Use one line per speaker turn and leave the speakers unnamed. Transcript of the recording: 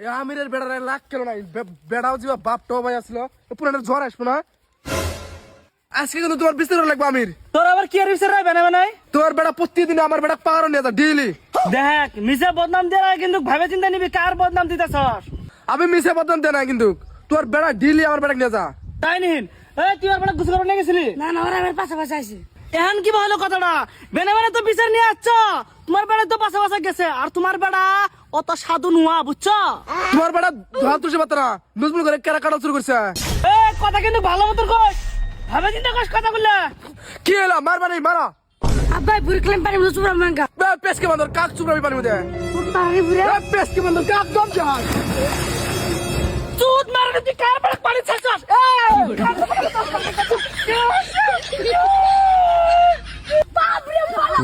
এ আমিরের বেড়ারে লাগ কেন নাই বেড়াও যে বাপটাও ভাই আসলো পুরানের ঝড় আসবো না আজকে কিন্তু তোমার বিস্তার লাগবে আমির
তোর আবার কি আর বিচার রাখবে না মানে
তোর বেড়া প্রতিদিন আমার বেড়া পাওয়ার নিয়ে যা ডেইলি
দেখ মিশা বদনাম দেওয়ার আগে কিন্তু ভাবে চিন্তা নিবি কার বদনাম দিতেছস।
আমি মিশে বদনাম দেয় না কিন্তু তোর বেড়া ডেইলি আমার বেড়া নিয়ে যা
তাই নিন এই তুই আর বেটা গুছ করে নিয়ে গেছিলি
না না ওরা আমার পাশাপাশি আছে।
এখন কি বলো কথাটা বেনে বেনে তো বিচার নিয়ে আসছ তোমার বেড়া তো পাশা পাশা গেছে আর তোমার বেড়া অত সাধু নুয়া বুঝছো।
তোমার বেড়া ধোয়া তুলছে পাত্রা নুজমুল করে কেরা কাটা শুরু করছে
এই কথা কিন্তু ভালো মতো কস ভাবে চিন্তা কস কথা বললে
কি এলা মারবা নেই মারা
আব্বাই বুড়ি ক্লেম পানি মতো চুপড়া মাঙ্গা
পেসকে বান্দর কাক চুপড়াবি পানি মধ্যে
পানি বুড়ি
পেসকে বান্দর কাক দম যায়
চুদ মারনে তুই কার বেড়া পানি ছাড়ছস
বাপরে বাবা